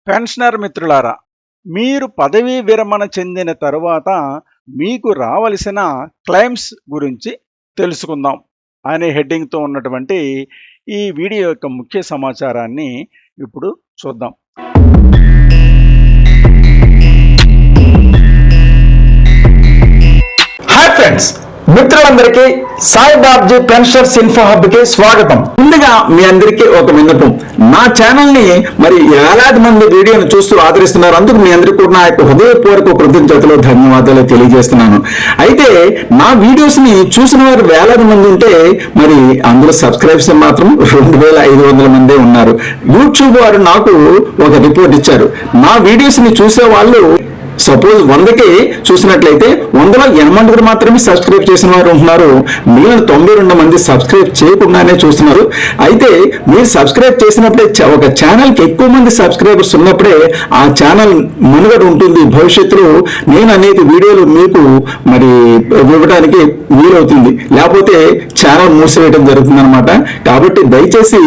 Pensioner మిత్రులారా, మీరు పదవీ విరమణ చెందిన తరువాత మీకు రావలసిన క్లెయిమ్స్ గురించి తెలుసుకుందాం అనే హెడ్డింగ్తో ఉన్నటువంటి ఈ వీడియో యొక్క ముఖ్య సమాచారాన్ని ఇప్పుడు చూద్దాం. హాయ్ ఫ్రెండ్స్, మిత్రులందరికీ సాయిబాబ్జీ పెన్షనర్స్ ఇన్ఫో హబ్ కి స్వాగతం. ముందుగా మీ అందరికీ ఒక విన్నపం, నా ఛానల్ ని మరి వేలాది మంది వీడియోను చూస్తూ ఆదరిస్తున్నారు. అందుకు మీ అందరికీ కూడా నా యొక్క హృదయపూర్వక కృతజ్ఞతలు ధన్యవాదాలు తెలియజేస్తున్నాను. అయితే నా వీడియోస్ ని చూసిన వారు వేలాది మంది ఉంటే మరి అందులో సబ్స్క్రైబర్స్ మాత్రం 2500 మందే ఉన్నారు. యూట్యూబ్ వారు నాకు ఒక రిపోర్ట్ ఇచ్చారు. నా వీడియోస్ ని చూసే వాళ్ళు సపోజ్ 100కి చూసినట్లయితే 100లో 80 మాత్రమే సబ్స్క్రైబ్ చేసిన వారు ఉంటున్నారు. మిగిలిన 92 మంది సబ్స్క్రైబ్ చేయకుండానే చూస్తున్నారు. అయితే మీరు సబ్స్క్రైబ్ చేసినప్పుడే ఒక ఛానల్కి ఎక్కువ మంది సబ్స్క్రైబర్స్ ఉన్నప్పుడే ఆ ఛానల్ మనుగడ ఉంటుంది. భవిష్యత్తులో నేను అనేక వీడియోలు మీకు మరి ఇవ్వడానికి వీలవుతుంది, లేకపోతే ఛానల్ మూసివేయడం జరుగుతుంది అనమాట. కాబట్టి దయచేసి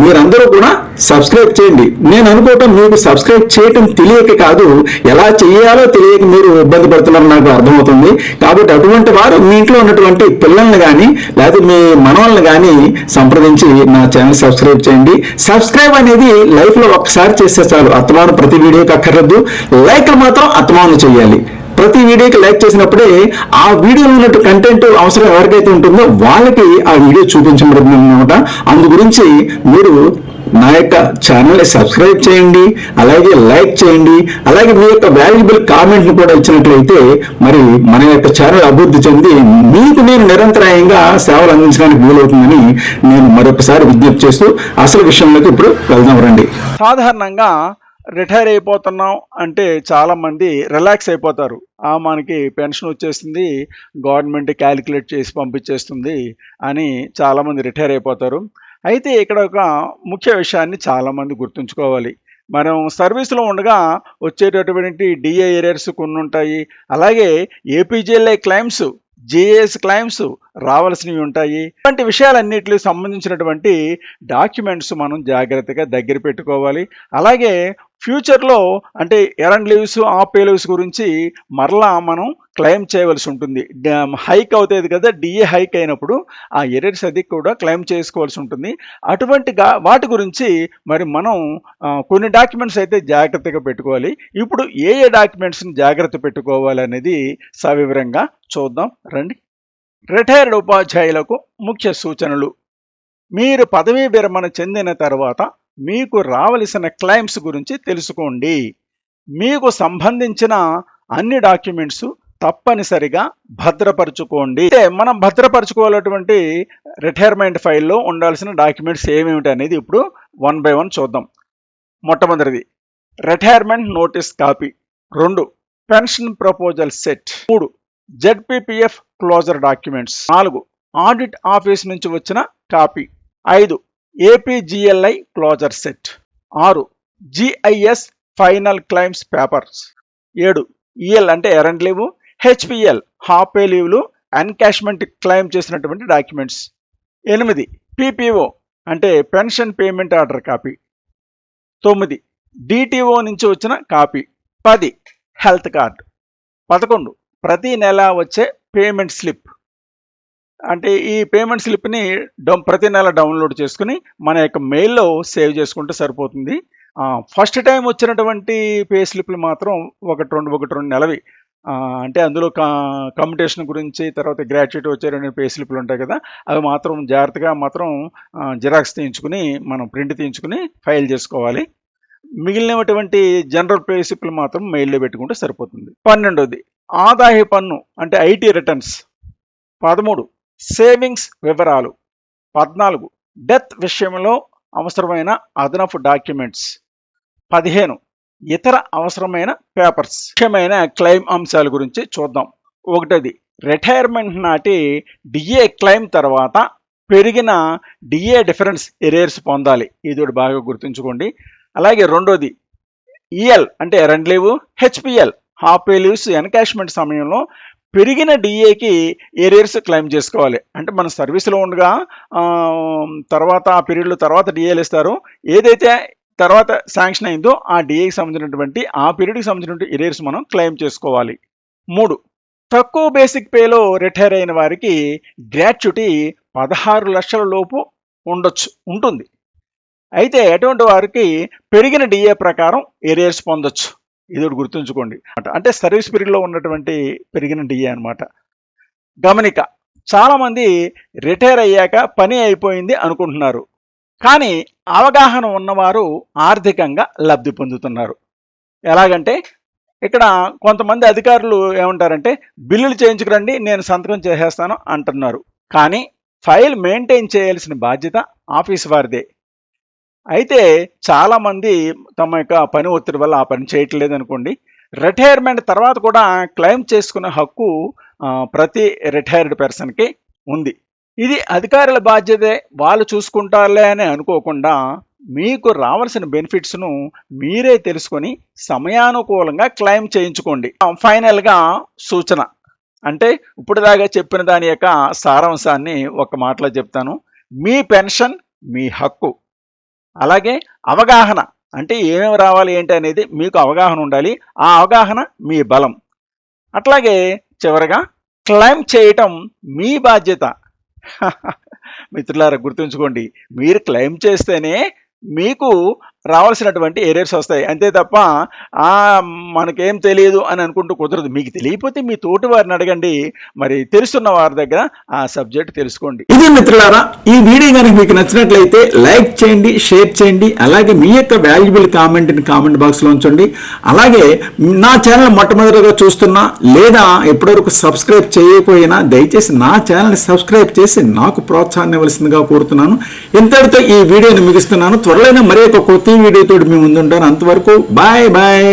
మీరందరూ కూడా సబ్స్క్రైబ్ చేయండి. నేను అనుకోవటం మీకు సబ్స్క్రైబ్ చేయటం తెలియక కాదు, ఎలా చేయాలో తెలియక మీరు ఇబ్బంది పడుతున్నారు నాకు అర్థమవుతుంది. కాబట్టి అటువంటి వారు మీ ఇంట్లో ఉన్నటువంటి పిల్లల్ని కానీ లేకపోతే మీ మనవల్ని కానీ సంప్రదించి నా ఛానల్ సబ్స్క్రైబ్ చేయండి. సబ్స్క్రైబ్ అనేది లైఫ్ లో ఒక్కసారి చేస్తే చాలు. అత్తమాను ప్రతి వీడియోకి అక్కర్లేదు, లైక్ మాత్రం అత్తమాను చేయాలి. ప్రతి వీడియోకి లైక్ చేసినప్పుడే ఆ వీడియోలో ఉన్నట్టు కంటెంట్ అవసరం ఎవరికైతే ఉంటుందో వాళ్ళకి ఆ వీడియో చూపించబడుతుంది అనమాట. అందు గురించి మీరు నా యొక్క ఛానల్ని సబ్స్క్రైబ్ చేయండి, అలాగే లైక్ చేయండి, అలాగే మీ యొక్క వాల్యుబుల్ కామెంట్ని కూడా ఇచ్చినట్లయితే మరి మన యొక్క ఛానల్ అభివృద్ధి చెంది మీకు నేను నిరంతరాయంగా సేవలు అందించడానికి వీలవుతుందని నేను మరొకసారి విజ్ఞప్తి చేస్తూ అసలు విషయంలోకి ఇప్పుడు వెళ్దాం రండి. సాధారణంగా రిటైర్ అయిపోతున్నాం అంటే చాలామంది రిలాక్స్ అయిపోతారు. మనకి పెన్షన్ వచ్చేస్తుంది, గవర్నమెంట్ క్యాలిక్యులేట్ చేసి పంపించేస్తుంది అని చాలామంది రిటైర్ అయిపోతారు. అయితే ఇక్కడ ఒక ముఖ్య విషయాన్ని చాలామంది గుర్తుంచుకోవాలి. మనం సర్వీస్లో ఉండగా వచ్చేటటువంటి డిఏ ఎర్రర్స్ కొన్ని ఉంటాయి, అలాగే ఏపీజీఎల్ఐ క్లెయిమ్స్, జేఏఎస్ క్లెయిమ్స్ రావాల్సినవి ఉంటాయి. ఇలాంటి విషయాలన్నిటికి సంబంధించినటువంటి డాక్యుమెంట్స్ మనం జాగ్రత్తగా దగ్గర పెట్టుకోవాలి. అలాగే ఫ్యూచర్లో అంటే ఎరండ్ లీవ్స్, పే లీవ్స్ గురించి మరలా మనం క్లెయిమ్ చేయవలసి ఉంటుంది. హైక్ అవుతుంది కదా, డిఏ హైక్ అయినప్పుడు ఆ ఎర్రర్స్ అది కూడా క్లెయిమ్ చేసుకోవాల్సి ఉంటుంది. అటువంటి వాటి గురించి మరి మనం కొన్ని డాక్యుమెంట్స్ అయితే జాగ్రత్తగా పెట్టుకోవాలి. ఇప్పుడు ఏ డాక్యుమెంట్స్ని జాగ్రత్త పెట్టుకోవాలి అనేది సవివరంగా చూద్దాం రండి. రిటైర్డ్ ఉపాధ్యాయులకు ముఖ్య సూచనలు. మీరు పదవీ విరమణ చెందిన తర్వాత మీకు రావలసిన క్లెయిమ్స్ గురించి తెలుసుకోండి. మీకు సంబంధించిన అన్ని డాక్యుమెంట్స్ తప్పనిసరిగా భద్రపరచుకోండి. అంటే మనం భద్రపరచుకోవాలటువంటి రిటైర్మెంట్ ఫైల్లో ఉండాల్సిన డాక్యుమెంట్స్ ఏమేమిటి అనేది ఇప్పుడు 1 by 1 చూద్దాం. మొట్టమొదటిది retirement notice copy, 2 pension proposal set, 3 ZPPF closure documents, 4 audit office నుంచి వచ్చిన copy, 5 APGLI closure set, 6 GIS final claims papers, 7 EL అంటే earned leave, HPL half pay లీవ్లు ఎన్కాష్మెంట్ క్లెయిమ్ చేసినటువంటి డాక్యుమెంట్స్, 8 పీపీఓ అంటే pension payment order copy, 9 DTO నుంచి వచ్చిన copy, 10 health card, 11 ప్రతి నెల వచ్చే పేమెంట్ స్లిప్. అంటే ఈ పేమెంట్ స్లిప్ని ప్రతి నెల డౌన్లోడ్ చేసుకుని మన యొక్క మెయిల్లో సేవ్ చేసుకుంటే సరిపోతుంది. ఫస్ట్ టైం వచ్చినటువంటి పే స్లిప్లు మాత్రం ఒకటి రెండు నెలవి, అంటే అందులో కమ్యూటేషన్ గురించి తర్వాత గ్రాట్యుటీ వచ్చే 2 పే స్లిప్లు ఉంటాయి కదా, అవి మాత్రం జాగ్రత్తగా మాత్రం జిరాక్స్ తీయించుకుని మనం ప్రింట్ తీయించుకుని ఫైల్ చేసుకోవాలి. మిగిలినటువంటి జనరల్ పే స్లిప్లు మాత్రం మెయిల్లో పెట్టుకుంటే సరిపోతుంది. 12 ఆదాయ పన్ను అంటే ఐటీ రిటర్న్స్, 13 సేవింగ్స్ వివరాలు, 14 డెత్ విషయంలో అవసరమైన అదనపు డాక్యుమెంట్స్, 15 ఇతర అవసరమైన పేపర్స్. ముఖ్యమైన క్లెయిమ్ అంశాల గురించి చూద్దాం. 1 రిటైర్మెంట్ నాటి డిఏ క్లెయిమ్ తర్వాత పెరిగిన డిఏ డిఫరెన్స్ ఎరేర్స్ పొందాలి, ఇది బాగా గుర్తుంచుకోండి. అలాగే 2 ఈఎల్ అంటే earned leave, HPL half pay leaves encashment సమయంలో పెరిగిన డిఏకి ఏరియర్స్ క్లెయిమ్ చేసుకోవాలి. అంటే మన సర్వీస్లో ఉండగా తర్వాత ఆ పీరియడ్లో తర్వాత డిఏలు ఇస్తారు, ఏదైతే తర్వాత శాంక్షన్ అయిందో ఆ డిఏకి సంబంధించినటువంటి ఆ పీరియడ్కి సంబంధించినటువంటి ఎరియర్స్ మనం క్లెయిమ్ చేసుకోవాలి. 3, తక్కువ బేసిక్ పేలో రిటైర్ అయిన వారికి గ్రాట్యుటీ 16 లక్షల లోపు ఉంటుంది. అయితే అటువంటి వారికి పెరిగిన డిఏ ప్రకారం ఎరియర్స్ పొందొచ్చు. ఇది ఒకటి గుర్తుంచుకోండి. అంటే సర్వీస్ పీరియడ్లో ఉన్నటువంటి పెరిగిన డిఏ అనమాట. గమనిక, చాలామంది రిటైర్ అయ్యాక పని అయిపోయింది అనుకుంటున్నారు, కానీ అవగాహన ఉన్నవారు ఆర్థికంగా లబ్ధి పొందుతున్నారు. ఎలాగంటే ఇక్కడ కొంతమంది అధికారులు ఏమంటారంటే బిల్లులు చేయించుకురండి నేను సంతకం చేసేస్తాను అంటున్నారు, కానీ ఫైల్ మెయింటైన్ చేయాల్సిన బాధ్యత ఆఫీస్ వారిదే. అయితే చాలామంది తమ యొక్క పని ఒత్తిడి వల్ల ఆ పని చేయట్లేదు అనుకోండి, రిటైర్మెంట్ తర్వాత కూడా క్లెయిమ్ చేసుకునే హక్కు ప్రతి రిటైర్డ్ పర్సన్కి ఉంది. ఇది అధికారుల బాధ్యతే, వాళ్ళు చూసుకుంటారులే అని అనుకోకుండా మీకు రావాల్సిన బెనిఫిట్స్ను మీరే తెలుసుకొని సమయానుకూలంగా క్లెయిమ్ చేయించుకోండి. ఫైనల్గా సూచన అంటే ఇప్పుడు దాకా చెప్పిన దాని యొక్క సారాంశాన్ని ఒక మాటలో చెప్తాను. మీ పెన్షన్ మీ హక్కు, అలాగే అవగాహన అంటే ఏమేమి రావాలి ఏంటి అనేది మీకు అవగాహన ఉండాలి. ఆ అవగాహన మీ బలం. అట్లాగే చివరగా క్లెయిమ్ చేయటం మీ బాధ్యత. మిత్రులారా గుర్తుంచుకోండి, మీరు క్లెయిమ్ చేస్తేనే మీకు రావాల్సినటువంటి ఎరియర్స్ వస్తాయి. అంతే తప్ప మనకేం తెలియదు అని అనుకుంటూ కుదరదు. మీకు తెలియకపోతే మీ తోటి వారిని అడగండి, మరి తెలుసున్న వారి దగ్గర ఆ సబ్జెక్ట్ తెలుసుకోండి. ఇది మిత్రులారా, ఈ వీడియో కనుక మీకు నచ్చినట్లయితే లైక్ చేయండి, షేర్ చేయండి, అలాగే మీ యొక్క వాల్యుబుల్ కామెంట్ని కామెంట్ బాక్స్లో ఉంచండి. అలాగే నా ఛానల్ మొట్టమొదటిగా చూస్తున్నా లేదా ఎప్పటివరకు సబ్స్క్రైబ్ చేయకపోయినా దయచేసి నా ఛానల్ని సబ్స్క్రైబ్ చేసి నాకు ప్రోత్సాహాన్ని ఇవ్వాల్సిందిగా కోరుతున్నాను. ఇంతటితో ఈ వీడియోని ముగిస్తున్నాను. త్వరలో మరి ఒక కొత్త వీడియోతో మీ ముందుంటాను. అంతవరకు బాయ్ బాయ్.